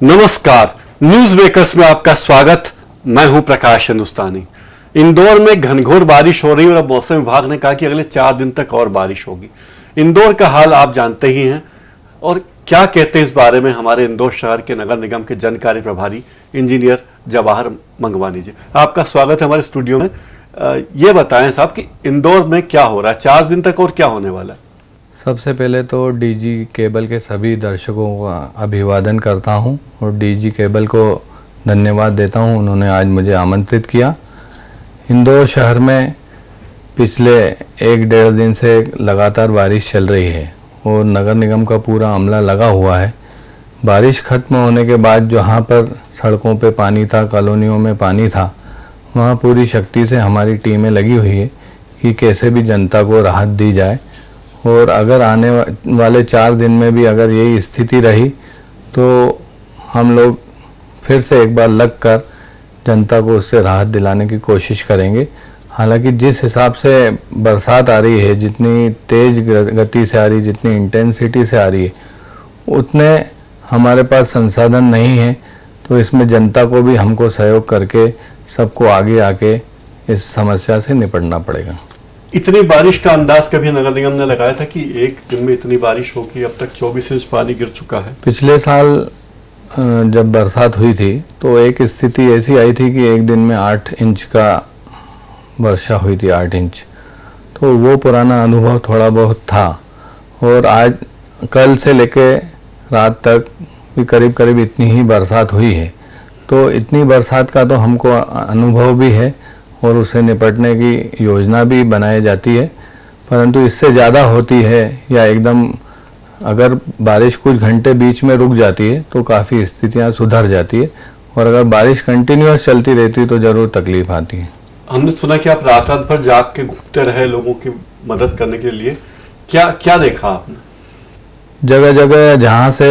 नमस्कार, news makers में आपका स्वागत। मैं हूं प्रकाश हिंदुस्तानी। इंदौर में घनघोर बारिश हो रही है और अब मौसम विभाग ने कहा कि अगले 4 दिन तक और बारिश होगी। इंदौर का हाल आप जानते ही हैं और क्या कहते हैं इस बारे में हमारे इंदौर शहर के नगर निगम के जन कार्य प्रभारी इंजीनियर जवाहर मंगवानी जी। आपका स्वागत है हमारे स्टूडियो में। ये बताएं साहब कि इंदौर में क्या हो रहा है 4 दिन तक और क्या होने वाला है। सबसे पहले तो डीजी केबल के सभी दर्शकों का अभिवादन करता हूं और डीजी केबल को धन्यवाद देता हूं, उन्होंने आज मुझे आमंत्रित किया। इंदौर शहर में पिछले 1-1.5 दिन से लगातार बारिश चल रही है और नगर निगम का पूरा अमला लगा हुआ है। बारिश खत्म होने के बाद जहां पर सड़कों पे पानी था, कॉलोनियों में पानी था, वहां पूरी शक्ति से हमारी टीमें लगी हुई है कि कैसे भी जनता को राहत दी जाए। और अगर आने वाले 4 दिन में भी अगर यही स्थिति रही तो हम लोग फिर से एक बार लगकर जनता को उससे राहत दिलाने की कोशिश करेंगे। हालांकि जिस हिसाब से बरसात आ रही है, जितनी तेज़ गति से आ रही है, जितनी इंटेंसिटी से आ रही है, उतने हमारे पास संसाधन नहीं है। तो इसमें जनता को भी हमको सहयोग करके सबको आगे आके इस समस्या से निपटना पड़ेगा। इतनी बारिश का अंदाज कभी नगर निगम ने लगाया था कि एक दिन में इतनी बारिश होगी? अब तक 24 इंच पानी गिर चुका है। पिछले साल जब बरसात हुई थी तो एक स्थिति ऐसी आई थी कि एक दिन में 8 इंच का वर्षा हुई थी, 8 इंच। तो वो पुराना अनुभव थोड़ा बहुत था और आज कल से लेके रात तक भी करीब करीब इतनी ही बरसात हुई है। तो इतनी बरसात का तो हमको अनुभव भी है और उससे निपटने की योजना भी बनाई जाती है, परंतु इससे ज़्यादा होती है या एकदम अगर बारिश कुछ घंटे बीच में रुक जाती है तो काफ़ी स्थितियां सुधर जाती है और अगर बारिश कंटिन्यूअस चलती रहती तो ज़रूर तकलीफ आती है। हमने सुना कि आप रात रात भर जाग के घूमते रहे लोगों की मदद करने के लिए। क्या क्या देखा आपने? जगह जगह जहाँ से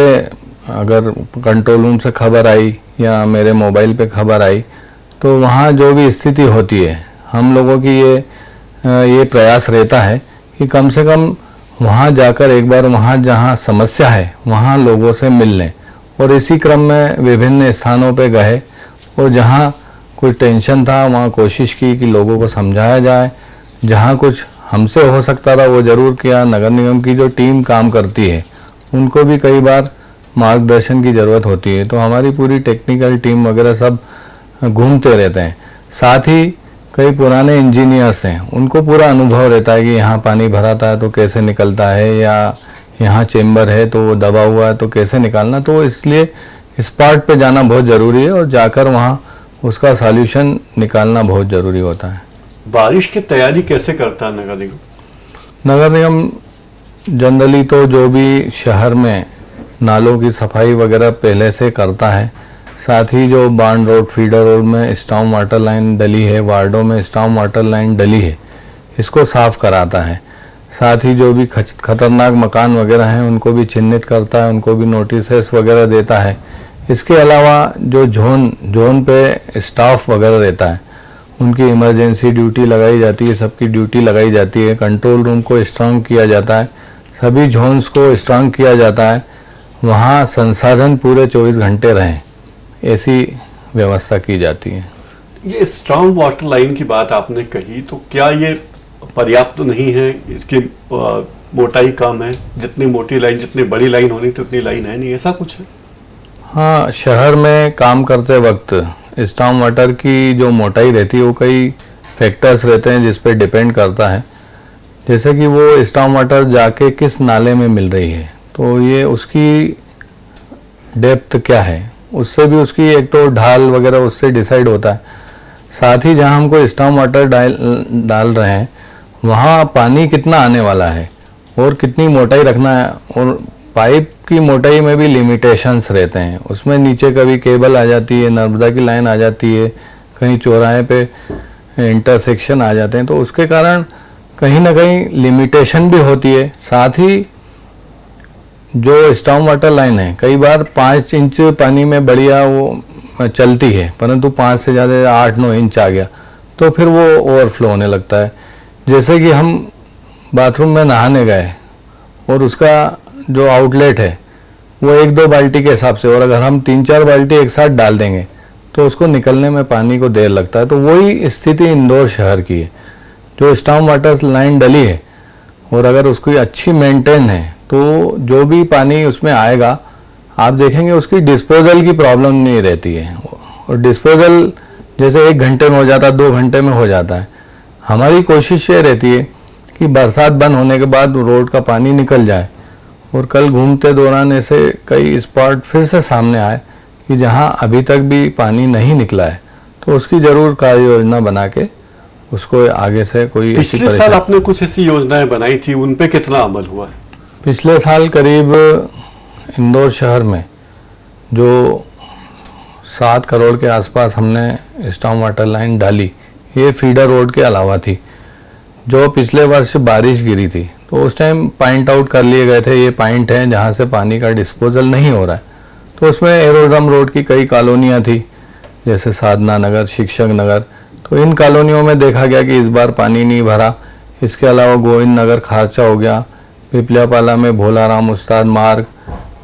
अगर कंट्रोल रूम से खबर आई या मेरे मोबाइल पे खबर आई तो वहाँ जो भी स्थिति होती है, हम लोगों की ये प्रयास रहता है कि कम से कम वहाँ जाकर एक बार वहाँ जहाँ समस्या है वहाँ लोगों से मिल लें। और इसी क्रम में विभिन्न स्थानों पे गए और जहाँ कुछ टेंशन था वहाँ कोशिश की कि लोगों को समझाया जाए। जहाँ कुछ हमसे हो सकता था वो ज़रूर किया। नगर निगम की जो टीम काम करती है उनको भी कई बार मार्गदर्शन की ज़रूरत होती है, तो हमारी पूरी टेक्निकल टीम वगैरह सब घूमते रहते हैं। साथ ही कई पुराने इंजीनियर्स हैं, उनको पूरा अनुभव रहता है कि यहाँ पानी भराता है तो कैसे निकलता है या यहाँ चेम्बर है तो वो दबा हुआ है तो कैसे निकालना। तो इसलिए स्पॉट पे जाना बहुत ज़रूरी है और जाकर वहाँ उसका सॉल्यूशन निकालना बहुत ज़रूरी होता है। बारिश की तैयारी कैसे करता है नगर निगम? नगर निगम जनरली तो जो भी शहर में नालों की सफाई वगैरह पहले से करता है, साथ ही जो बांड रोड, फीडर रोड में स्टॉर्म वाटर लाइन डली है, वार्डों में स्टॉर्म वाटर लाइन डली है, इसको साफ कराता है। साथ ही जो भी खतरनाक मकान वगैरह हैं उनको भी चिन्हित करता है, उनको भी नोटिस वगैरह देता है। इसके अलावा जो जोन पे स्टाफ वगैरह रहता है उनकी इमरजेंसी ड्यूटी लगाई जाती है, सबकी ड्यूटी लगाई जाती है। कंट्रोल रूम को स्ट्रांग किया जाता है, सभी जोन्स को स्ट्रांग किया जाता है, वहाँ संसाधन पूरे 24 घंटे रहें ऐसी व्यवस्था की जाती है। ये स्ट्रॉन्ग वाटर लाइन की बात आपने कही, तो क्या ये पर्याप्त नहीं है? इसकी मोटाई कम है, जितनी मोटी लाइन, जितनी बड़ी लाइन होनी तो उतनी लाइन है नहीं, ऐसा कुछ है? हाँ, शहर में काम करते वक्त स्टॉर्म वाटर की जो मोटाई रहती है वो कई फैक्टर्स रहते हैं जिस पे डिपेंड करता है। जैसे कि वो स्टॉर्म वाटर जाके किस नाले में मिल रही है, तो ये उसकी डेप्थ क्या है, उससे भी उसकी एक तो ढाल वगैरह उससे डिसाइड होता है। साथ ही जहाँ हमको स्टॉर्म वाटर डाल रहे हैं वहाँ पानी कितना आने वाला है और कितनी मोटाई रखना है, और पाइप की मोटाई में भी लिमिटेशंस रहते हैं। उसमें नीचे कभी केबल आ जाती है, नर्मदा की लाइन आ जाती है, कहीं चौराहे पे इंटरसेक्शन आ जाते हैं, तो उसके कारण कहीं ना कहीं लिमिटेशन भी होती है। साथ ही जो स्टॉर्म वाटर लाइन है कई बार 5 इंच पानी में बढ़िया वो चलती है, परंतु 5 से ज़्यादा 8-9 इंच आ गया तो फिर वो ओवरफ्लो होने लगता है। जैसे कि हम बाथरूम में नहाने गए और उसका जो आउटलेट है वो 1-2 बाल्टी के हिसाब से, और अगर हम 3-4 बाल्टी एक साथ डाल देंगे तो उसको निकलने में पानी को देर लगता है। तो वही स्थिति इंदौर शहर की है। जो स्टॉर्म वाटर लाइन डली है और अगर उसकी अच्छी मेंटेन है तो जो भी पानी उसमें आएगा आप देखेंगे उसकी डिस्पोजल की प्रॉब्लम नहीं रहती है। और डिस्पोजल जैसे 1 घंटे में हो जाता है, 2 घंटे में हो जाता है। हमारी कोशिश ये रहती है कि बरसात बंद होने के बाद रोड का पानी निकल जाए। और कल घूमते दौरान ऐसे कई स्पॉट फिर से सामने आए कि जहां अभी तक भी पानी नहीं निकला है, तो उसकी जरूर कार्य योजना बना के उसको आगे से कोई ऐसी पिछले साल आपने कुछ ऐसी योजनाएं बनाई थी, उन पे कितना अमल हुआ है? पिछले साल करीब इंदौर शहर में जो 7 करोड़ के आसपास हमने स्टॉर्म वाटर लाइन डाली, ये फीडर रोड के अलावा थी। जो पिछले वर्ष बारिश गिरी थी तो उस टाइम पॉइंट आउट कर लिए गए थे, ये पॉइंट हैं जहाँ से पानी का डिस्पोजल नहीं हो रहा है। तो उसमें एरोड्रम रोड की कई कॉलोनियाँ थी, जैसे साधना नगर, शिक्षक नगर। तो इन कॉलोनियों में देखा गया कि इस बार पानी नहीं भरा। इसके अलावा गोविंद नगर खारचा हो गया, पिपलियापाला में भोलाराम उस्ताद मार्ग,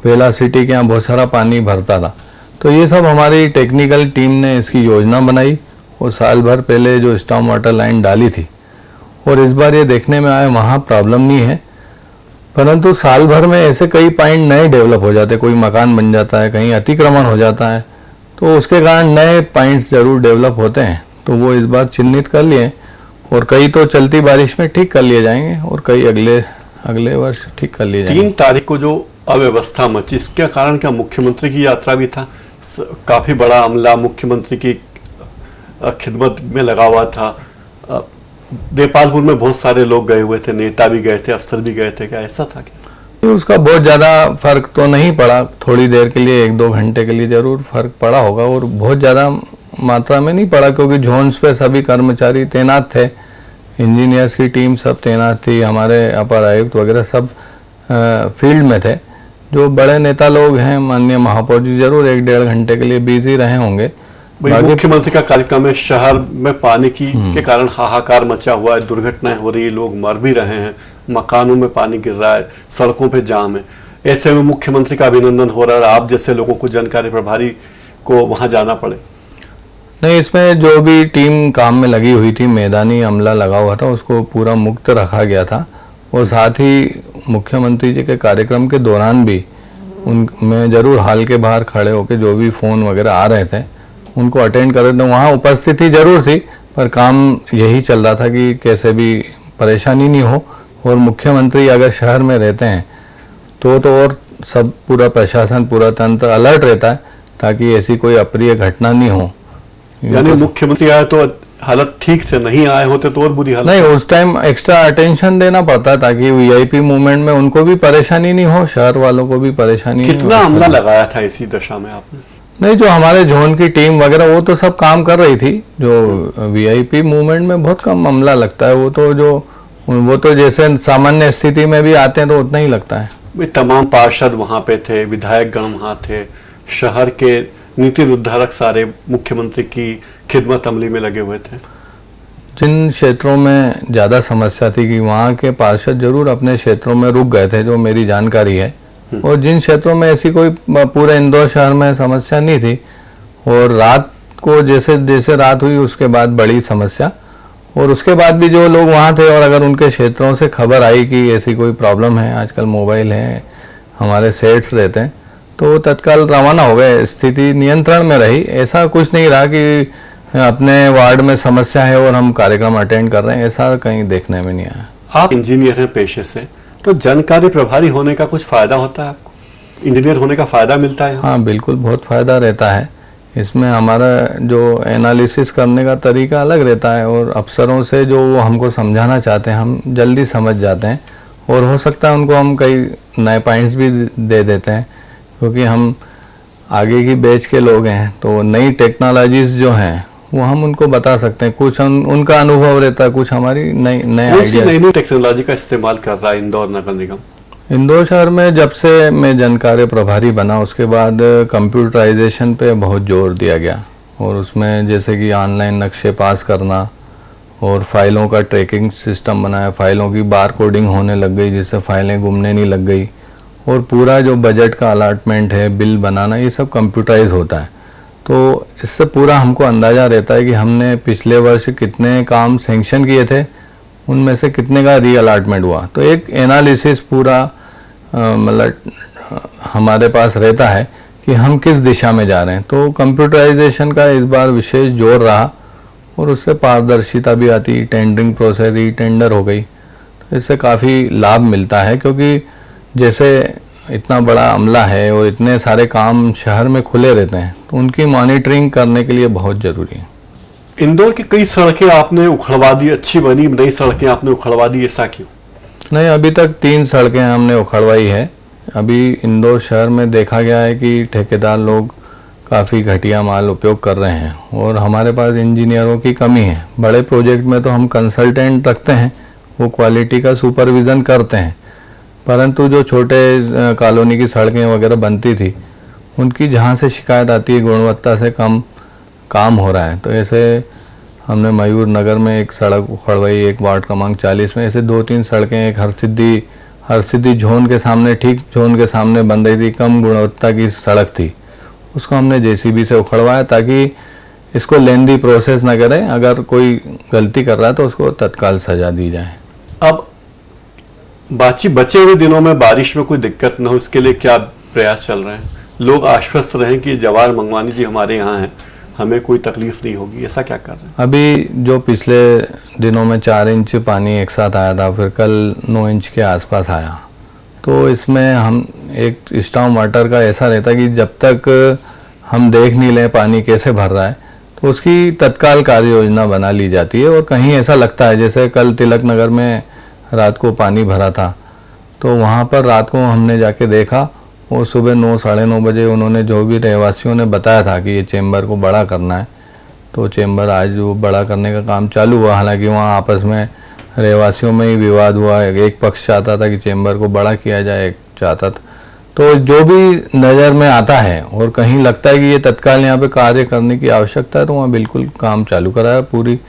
बेला सिटी के यहाँ बहुत सारा पानी भरता था। तो ये सब हमारी टेक्निकल टीम ने इसकी योजना बनाई और साल भर पहले जो स्टॉर्म वाटर लाइन डाली थी। और इस बार ये देखने में आया वहाँ प्रॉब्लम नहीं है, परंतु साल भर में ऐसे कई पॉइंट नए डेवलप हो जाते, कोई मकान बन जाता है, कहीं अतिक्रमण हो जाता है, तो उसके कारण नए पॉइंट्स जरूर डेवलप होते हैं। तो वो इस बार चिन्हित कर लिए और कई तो चलती बारिश में ठीक कर लिए जाएंगे और कई अगले वर्ष ठीक कर लिए जाएंगे। 3 तारीख को जो अव्यवस्था मची, इसके कारण क्या मुख्यमंत्री की यात्रा भी था? काफी बड़ा अमला मुख्यमंत्री की खिदमत में लगा हुआ था। देपालपुर में बहुत सारे लोग गए हुए थे, नेता भी गए थे, अफसर भी गए थे, क्या ऐसा था क्या? उसका बहुत ज़्यादा फर्क तो नहीं पड़ा, थोड़ी देर के लिए 1-2 घंटे के लिए जरूर फर्क पड़ा होगा और बहुत ज़्यादा मात्रा में नहीं पड़ा, क्योंकि जोन्स पे सभी कर्मचारी तैनात थे, इंजीनियर्स की टीम सब तैनात थी, हमारे अपर आयुक्त वगैरह सब फील्ड में थे। जो बड़े नेता लोग हैं, माननीय महापौर जी जरूर 1-1.5 घंटे के लिए बिजी रहे होंगे। मुख्यमंत्री का कार्यक्रम है, शहर में पानी की के कारण हाहाकार मचा हुआ है, दुर्घटनाएं हो रही है, लोग मर भी रहे हैं, मकानों में पानी गिर रहा है, सड़कों पे जाम है। ऐसे में मुख्यमंत्री का अभिनंदन हो रहा है, आप जैसे लोगों को, जानकारी प्रभारी को वहां जाना पड़े? नहीं, इसमें जो भी टीम काम में लगी हुई थी, मैदानी अमला लगा हुआ था, उसको पूरा मुक्त रखा गया था। और साथ ही मुख्यमंत्री जी के कार्यक्रम के दौरान भी उनमें जरूर हाल के बाहर खड़े होकर जो भी फ़ोन वगैरह आ रहे थे उनको अटेंड कर रहे थे। वहाँ उपस्थिति जरूर थी, पर काम यही चल रहा था कि कैसे भी परेशानी नहीं हो। और मुख्यमंत्री अगर शहर में रहते हैं तो और सब पूरा प्रशासन, पूरा तंत्र अलर्ट रहता है ताकि ऐसी कोई अप्रिय घटना नहीं हो। यानी मुख्यमंत्री आए तो हालत ठीक थे, नहीं आए होते तो और बुरी हालत? नहीं, उस टाइम एक्स्ट्रा अटेंशन देना पड़ता है ताकि वीआईपी मूवमेंट में उनको भी परेशानी नहीं हो, शहर वालों को भी परेशानी नहीं हो। कितना अमला लगाया था इसी दशा में आपने? नहीं, जो हमारे जोन की टीम वगैरह वो तो सब काम कर रही थी। जो वीआईपी मूवमेंट में बहुत कम अमला लगता है, वो तो जैसे सामान्य स्थिति में भी आते हैं तो उतना ही लगता है। तमाम पार्षद वहां पे थे, विधायक गण वहां थे, शहर के नीति निर्धारक सारे मुख्यमंत्री की खिदमत अमली में लगे हुए थे। जिन क्षेत्रों में ज़्यादा समस्या थी कि वहाँ के पार्षद जरूर अपने क्षेत्रों में रुक गए थे, जो मेरी जानकारी है। और जिन क्षेत्रों में ऐसी कोई पूरे इंदौर शहर में समस्या नहीं थी, और रात को जैसे जैसे रात हुई उसके बाद बड़ी समस्या, और उसके बाद भी जो लोग वहाँ थे और अगर उनके क्षेत्रों से खबर आई कि ऐसी कोई प्रॉब्लम है, आजकल मोबाइल है, हमारे सेट्स रहते हैं, तो तत्काल रवाना हो गए। स्थिति नियंत्रण में रही, ऐसा कुछ नहीं रहा कि अपने वार्ड में समस्या है और हम कार्यक्रम अटेंड कर रहे हैं, ऐसा कहीं देखने में नहीं आया। आप इंजीनियर हैं पेशे से, तो जानकारी प्रभारी होने का कुछ फायदा होता है आपको? इंजीनियर होने का फायदा मिलता है? हाँ, बिल्कुल, बहुत फायदा रहता है। इसमें हमारा जो एनालिसिस करने का तरीका अलग रहता है और अफसरों से जो वो हमको समझाना चाहते हैं हम जल्दी समझ जाते हैं, और हो सकता है उनको हम कई नए पॉइंट्स भी दे देते हैं, क्योंकि हम आगे की बैच के लोग हैं। तो नई टेक्नोलॉजीज जो हैं वो हम उनको बता सकते हैं, कुछ उनका अनुभव रहता है, कुछ हमारी नई नई टेक्नोलॉजी का इस्तेमाल कर रहा है इंदौर नगर निगम? इंदौर शहर में जब से मैं जनकार्य प्रभारी बना उसके बाद कंप्यूटराइजेशन पे बहुत जोर दिया गया, और उसमें जैसे कि ऑनलाइन नक्शे पास करना और फाइलों का ट्रैकिंग सिस्टम बनाया, फाइलों की बार कोडिंग होने लग गई जिससे फाइलें गुमने नहीं लग गई, और पूरा जो बजट का अलॉटमेंट है, बिल बनाना, ये सब कंप्यूटराइज होता है। तो इससे पूरा हमको अंदाज़ा रहता है कि हमने पिछले वर्ष कितने काम सेंक्शन किए थे, उनमें से कितने का री अलॉटमेंट हुआ। तो एक एनालिसिस पूरा मतलब हमारे पास रहता है कि हम किस दिशा में जा रहे हैं। तो कंप्यूटराइजेशन का इस बार विशेष जोर रहा और उससे पारदर्शिता भी आती, टेंडरिंग प्रोसेस ही टेंडर हो गई। तो इससे काफ़ी लाभ मिलता है, क्योंकि जैसे इतना बड़ा अमला है और इतने सारे काम शहर में खुले रहते हैं, तो उनकी मॉनिटरिंग करने के लिए बहुत ज़रूरी है। इंदौर की कई सड़कें आपने उखड़वा दी, अच्छी बनी नई सड़कें आपने उखड़वा दी, ऐसा क्यों? नहीं, अभी तक 3 सड़कें हमने उखड़वाई है। अभी इंदौर शहर में देखा गया है कि ठेकेदार लोग काफ़ी घटिया माल उपयोग कर रहे हैं और हमारे पास इंजीनियरों की कमी है। बड़े प्रोजेक्ट में तो हम कंसल्टेंट रखते हैं, वो क्वालिटी का सुपरविज़न करते हैं, परंतु जो छोटे कॉलोनी की सड़कें वगैरह बनती थी, उनकी जहाँ से शिकायत आती है गुणवत्ता से कम काम हो रहा है। तो ऐसे हमने मयूर नगर में एक सड़क उखड़वाई, एक वार्ड क्रमांक 40 में ऐसे 2-3 सड़कें, एक हरसिद्धि जोन के सामने, ठीक जोन के सामने बन रही थी, कम गुणवत्ता की सड़क थी, उसको हमने जेसीबी से उखड़वाया ताकि इसको लेंदी प्रोसेस ना करें, अगर कोई गलती कर रहा है तो उसको तत्काल सजा दी जाए। अब बचे हुए दिनों में बारिश में कोई दिक्कत न हो, इसके लिए क्या प्रयास चल रहे हैं? लोग आश्वस्त रहें कि जवाहर मंगवानी जी हमारे यहाँ हैं, हमें कोई तकलीफ नहीं होगी, ऐसा क्या कर रहे हैं? अभी जो पिछले दिनों में 4 इंच पानी एक साथ आया था, फिर कल 9 इंच के आसपास आया, तो इसमें हम एक स्टॉर्म वाटर का ऐसा रहता है कि जब तक हम देख नहीं लें पानी कैसे भर रहा है, तो उसकी तत्काल कार्य योजना बना ली जाती है। और कहीं ऐसा लगता है, जैसे कल तिलक नगर में रात को पानी भरा था, तो वहाँ पर रात को हमने जाके देखा और सुबह 9 साढ़े 9 बजे उन्होंने, जो भी रहवासियों ने बताया था कि ये चेंबर को बड़ा करना है, तो चेंबर आज वो बड़ा करने का काम चालू हुआ। हालांकि वहाँ आपस में रहवासियों में ही विवाद हुआ, एक पक्ष चाहता था कि चेंबर को बड़ा किया जाए, एक चाहता था। तो जो भी नज़र में आता है और कहीं लगता है कि ये तत्काल यहाँ पे कार्य करने की आवश्यकता है, तो वहाँ बिल्कुल काम चालू कराया। पूरी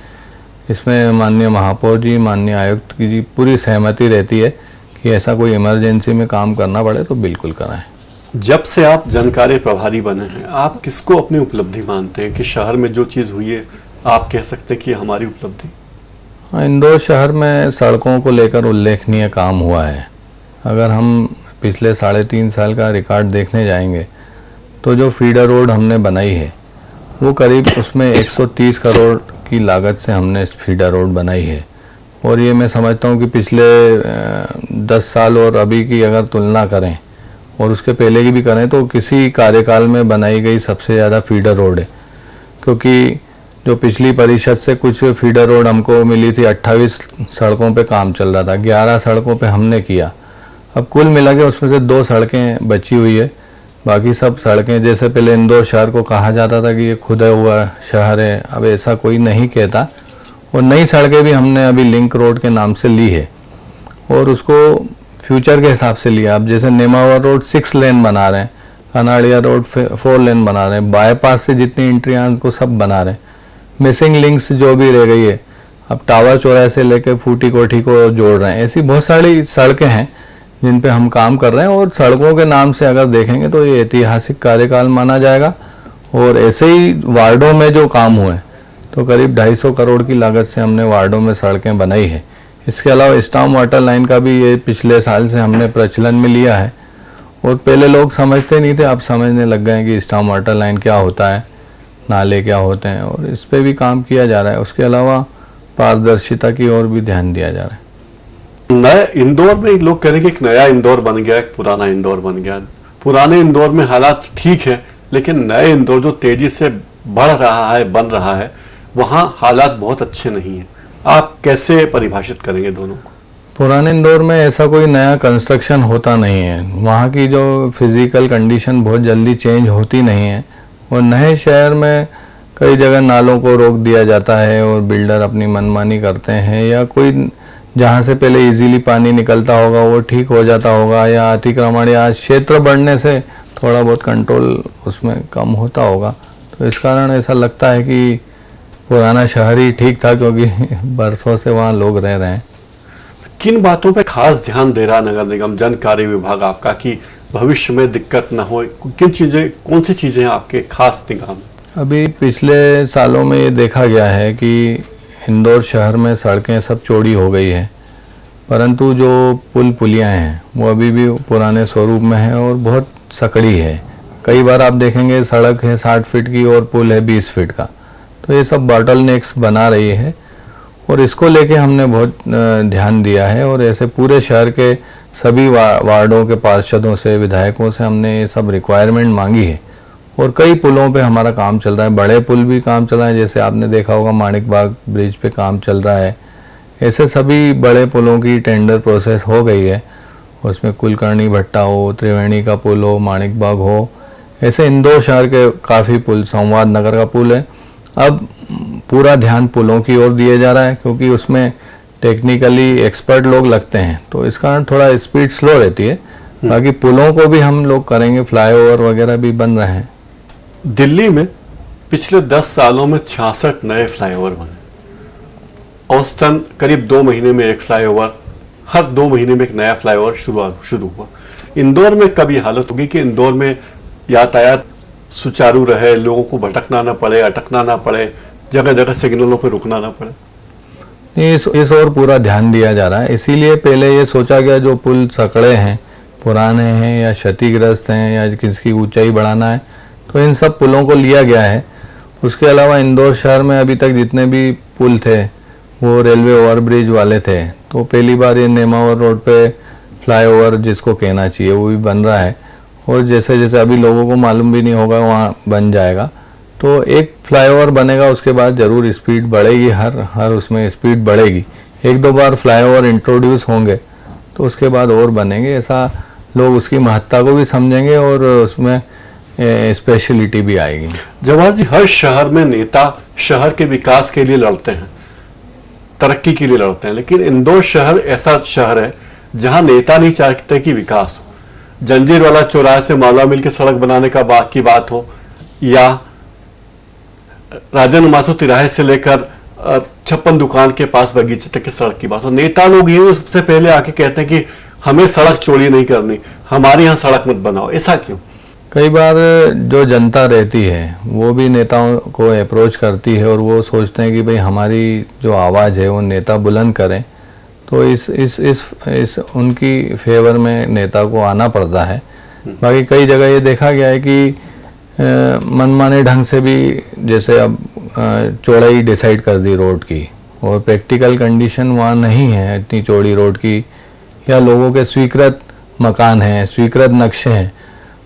इसमें माननीय महापौर जी, माननीय आयुक्त की जी पूरी सहमति रहती है कि ऐसा कोई इमरजेंसी में काम करना पड़े तो बिल्कुल कराएं। जब से आप जनकार्य प्रभारी बने हैं, आप किसको अपनी उपलब्धि मानते हैं कि शहर में जो चीज़ हुई है आप कह सकते हैं कि हमारी उपलब्धि? इंदौर शहर में सड़कों को लेकर उल्लेखनीय काम हुआ है। अगर हम पिछले 3.5 साल का रिकॉर्ड देखने जाएंगे, तो जो फीडर रोड हमने बनाई है, वो करीब उसमें 130 करोड़ की लागत से हमने इस फीडर रोड बनाई है। और ये मैं समझता हूँ कि पिछले 10 साल और अभी की अगर तुलना करें और उसके पहले की भी करें, तो किसी कार्यकाल में बनाई गई सबसे ज़्यादा फीडर रोड है। क्योंकि जो पिछली परिषद से कुछ फीडर रोड हमको मिली थी, 28 सड़कों पे काम चल रहा था, 11 सड़कों पे हमने किया। अब कुल मिला के उसमें से 2 सड़कें बची हुई है, बाकी सब सड़कें, जैसे पहले इंदौर शहर को कहा जाता था कि ये खुदा हुआ शहर है, अब ऐसा कोई नहीं कहता। और नई सड़कें भी हमने अभी लिंक रोड के नाम से ली है और उसको फ्यूचर के हिसाब से लिया। अब जैसे नेमावर रोड 6 लेन बना रहे हैं, कनाड़िया रोड 4 लेन बना रहे हैं, बाईपास से जितनी एंट्रियाँ उनको सब बना रहे हैं। मिसिंग लिंक्स जो भी रह गई है, अब टावर चौराहे से लेकर फूटी कोठी को जोड़ रहे हैं। ऐसी बहुत सारी सड़कें हैं जिन पे हम काम कर रहे हैं और सड़कों के नाम से अगर देखेंगे तो ये ऐतिहासिक कार्यकाल माना जाएगा। और ऐसे ही वार्डों में जो काम हुए, तो करीब 250 करोड़ की लागत से हमने वार्डों में सड़कें बनाई है। इसके अलावा स्टॉर्म वाटर लाइन का भी ये पिछले साल से हमने प्रचलन में लिया है। और पहले लोग समझते नहीं थे, अब समझने लग गए हैं कि स्टॉर्म वाटर लाइन क्या होता है, नाले क्या होते हैं, और इस पे भी काम किया जा रहा है। उसके अलावा पारदर्शिता की ओर भी ध्यान दिया जा रहा है। नए इंदौर में लोग कह रहे हैं कि एक नया इंदौर बन गया, एक पुराना इंदौर बन गया। पुराने इंदौर में हालात ठीक है, लेकिन नए इंदौर जो तेजी से बढ़ रहा है, बन रहा है, वहाँ हालात बहुत अच्छे नहीं है। आप कैसे परिभाषित करेंगे दोनों को? पुराने इंदौर में ऐसा कोई नया कंस्ट्रक्शन होता नहीं है, वहाँ की जो फिजिकल कंडीशन बहुत जल्दी चेंज होती नहीं है। और नए शहर में कई जगह नालों को रोक दिया जाता है और बिल्डर अपनी मनमानी करते हैं, या कोई जहाँ से पहले इजीली पानी निकलता होगा वो ठीक हो जाता होगा, या अतिक्रमण या क्षेत्र बढ़ने से थोड़ा बहुत कंट्रोल उसमें कम होता होगा। तो इस कारण ऐसा लगता है कि पुराना शहर ही ठीक था, क्योंकि बरसों से वहाँ लोग रह रहे हैं। किन बातों पे खास ध्यान दे रहा नगर निगम जन कार्य विभाग आपका कि भविष्य में दिक्कत न हो? कौन सी चीजें आपके खास निगाह में? अभी पिछले सालों में ये देखा गया है कि इंदौर शहर में सड़कें सब चौड़ी हो गई है, परंतु जो पुल पुलियाँ हैं वो अभी भी पुराने स्वरूप में है और बहुत सकड़ी है। कई बार आप देखेंगे सड़क है 60 फीट की और पुल है 20 फीट का, तो ये सब बॉटल नेक्स बना रही है और इसको लेके हमने बहुत ध्यान दिया है और ऐसे पूरे शहर के सभी वार्डों के पार्षदों से, विधायकों से हमने ये सब रिक्वायरमेंट मांगी है और कई पुलों पे हमारा काम चल रहा है। बड़े पुल भी काम चल रहा है, जैसे आपने देखा होगा माणिक बाग ब्रिज पे काम चल रहा है। ऐसे सभी बड़े पुलों की टेंडर प्रोसेस हो गई है, उसमें कुलकर्णी भट्टा हो, त्रिवेणी का पुल हो, माणिक बाग हो, ऐसे इंदौर शहर के काफ़ी पुल, संवाद नगर का पुल है। अब पूरा ध्यान पुलों की ओर दिया जा रहा है क्योंकि उसमें टेक्निकली एक्सपर्ट लोग लगते हैं, तो इस कारण थोड़ा स्पीड स्लो रहती है। बाकी पुलों को भी हम लोग करेंगे, फ्लाईओवर वगैरह भी बन रहे हैं। दिल्ली में पिछले 10 सालों में 66 नए फ्लाईओवर बने, औसतन करीब 2 महीने में एक फ्लाईओवर, हर 2 महीने में एक नया फ्लाईओवर शुरू हुआ। इंदौर में कब ये हालत होगी कि इंदौर में यातायात सुचारू रहे, लोगों को भटकना ना पड़े, अटकना ना पड़े, जगह जगह सिग्नलों पर रुकना ना पड़े? इस ओर पूरा ध्यान दिया जा रहा है। इसीलिए पहले ये सोचा गया जो पुल सकड़े हैं, पुराने हैं या क्षतिग्रस्त हैं या किसकी ऊंचाई बढ़ाना है, तो इन सब पुलों को लिया गया है। उसके अलावा इंदौर शहर में अभी तक जितने भी पुल थे वो रेलवे ओवरब्रिज वाले थे, तो पहली बार ये नेमावर रोड पे फ्लाईओवर जिसको कहना चाहिए वो भी बन रहा है और जैसे जैसे अभी लोगों को मालूम भी नहीं होगा वहाँ बन जाएगा। तो एक फ्लाईओवर बनेगा, उसके बाद ज़रूर स्पीड बढ़ेगी, हर उसमें स्पीड बढ़ेगी। 1-2 बार फ्लाईओवर इंट्रोड्यूस होंगे तो उसके बाद और बनेंगे, ऐसा लोग उसकी महत्ता को भी समझेंगे और उसमें स्पेशलिटी भी आएगी। जवाहर जी, हर शहर में नेता शहर के विकास के लिए लड़ते हैं, तरक्की के लिए लड़ते हैं, लेकिन इंदौर शहर ऐसा शहर है जहां नेता नहीं चाहते कि विकास हो। जंजीर वाला चौराहे से मालवा मिल के सड़क बनाने की बात हो या राजन माथुर तिराहे से लेकर 56 दुकान के पास बगीचे तक की सड़क की बात हो, नेता लोग ये सबसे पहले आके कहते हैं कि हमें सड़क चौड़ी नहीं करनी, हमारे यहाँ सड़क मत बनाओ। ऐसा क्यों? कई बार जो जनता रहती है वो भी नेताओं को अप्रोच करती है और वो सोचते हैं कि भाई हमारी जो आवाज़ है वो नेता बुलंद करें, तो इस उनकी फेवर में नेता को आना पड़ता है। बाकी कई जगह ये देखा गया है कि मनमाने ढंग से भी, जैसे अब चौड़ाई डिसाइड कर दी रोड की और प्रैक्टिकल कंडीशन वहाँ नहीं है इतनी चौड़ी रोड की, या लोगों के स्वीकृत मकान हैं, स्वीकृत नक्शे हैं,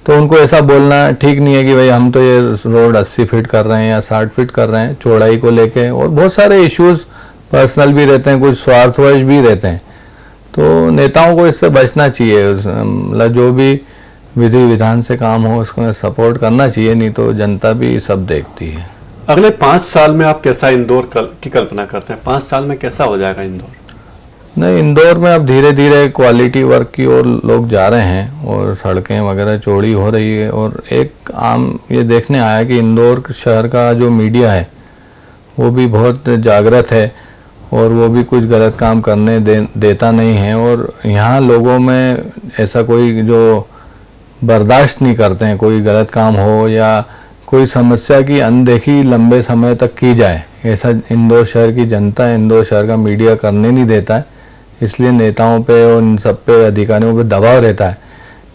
तो उनको ऐसा बोलना ठीक नहीं है कि भाई हम तो ये रोड 80 फीट कर रहे हैं या 60 फीट कर रहे हैं चौड़ाई को लेके। और बहुत सारे इश्यूज पर्सनल भी रहते हैं, कुछ स्वार्थवश भी रहते हैं, तो नेताओं को इससे बचना चाहिए। मतलब जो भी विधि विधान से काम हो उसको सपोर्ट करना चाहिए, नहीं तो जनता भी सब देखती है। अगले 5 साल में आप कैसा इंदौर की कल्पना करते हैं? 5 साल में कैसा हो जाएगा इंदौर? नहीं, इंदौर में अब धीरे धीरे क्वालिटी वर्क की ओर लोग जा रहे हैं और सड़कें वगैरह चौड़ी हो रही है। और एक आम ये देखने आया कि इंदौर शहर का जो मीडिया है वो भी बहुत जागृत है और वो भी कुछ गलत काम करने देता नहीं है। और यहाँ लोगों में ऐसा कोई जो बर्दाश्त नहीं करते हैं, कोई गलत काम हो या कोई समस्या की अनदेखी लंबे समय तक की जाए, ऐसा इंदौर शहर की जनता, इंदौर शहर का मीडिया करने नहीं देता है। इसलिए नेताओं पे और इन सब पे, अधिकारियों पे दबाव रहता है।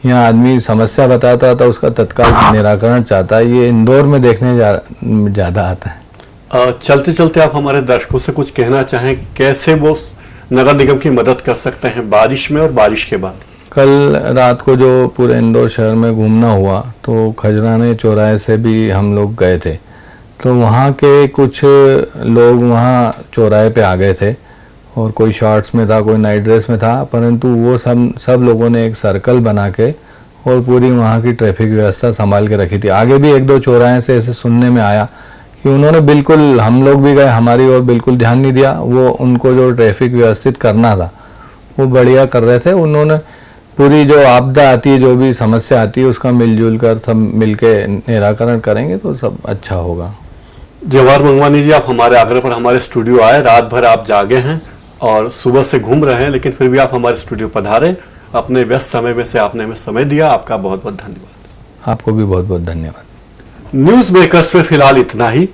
यहाँ आदमी समस्या बताता है तो उसका तत्काल निराकरण चाहता है, ये इंदौर में देखने ज़्यादा आता है। चलते चलते आप हमारे दर्शकों से कुछ कहना चाहें, कैसे वो नगर निगम की मदद कर सकते हैं बारिश में और बारिश के बाद? कल रात को जो पूरे इंदौर शहर में घूमना हुआ तो खजराने चौराहे से भी हम लोग गए थे, तो वहाँ के कुछ लोग वहाँ चौराहे पे आ गए थे और कोई शॉर्ट्स में था, कोई नाइट ड्रेस में था, परंतु वो सब लोगों ने एक सर्कल बना के और पूरी वहाँ की ट्रैफिक व्यवस्था संभाल के रखी थी। आगे भी 1-2 चौराहे से ऐसे सुनने में आया कि उन्होंने बिल्कुल, हम लोग भी गए, हमारी ओर बिल्कुल ध्यान नहीं दिया। वो उनको जो ट्रैफिक व्यवस्थित करना था वो बढ़िया कर रहे थे। उन्होंने पूरी जो आपदा आती है, जो भी समस्या आती है, उसका मिलजुल कर सब मिलके निराकरण करेंगे तो सब अच्छा होगा। जवाहर मंगवानी जी, आप हमारे आग्रह पर हमारे स्टूडियो आए, रात भर आप जागे हैं और सुबह से घूम रहे हैं, लेकिन फिर भी आप हमारे स्टूडियो पधारे, अपने व्यस्त समय में से आपने हमें समय दिया, आपका बहुत बहुत धन्यवाद। आपको भी बहुत बहुत धन्यवाद। न्यूज मेकर्स में फिलहाल इतना ही।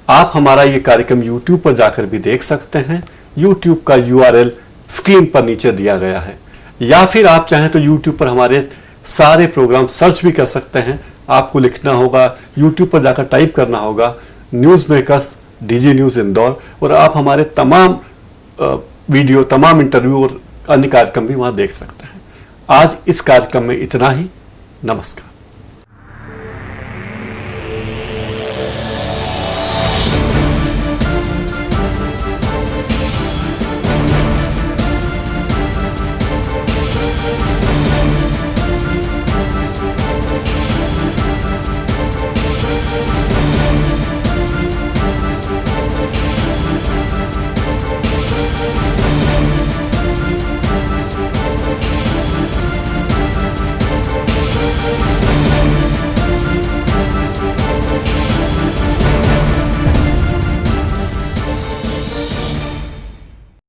आप हमारा ये कार्यक्रम यूट्यूब पर जाकर भी देख सकते हैं। यूट्यूब का URL स्क्रीन पर नीचे दिया गया है, या फिर आप चाहें तो यूट्यूब पर हमारे सारे प्रोग्राम सर्च भी कर सकते हैं। आपको लिखना होगा, यूट्यूब पर जाकर टाइप करना होगा news makers DG news Indore, और आप हमारे तमाम वीडियो, तमाम इंटरव्यू और अन्य कार्यक्रम भी वहां देख सकते हैं। आज इस कार्यक्रम में इतना ही। नमस्कार।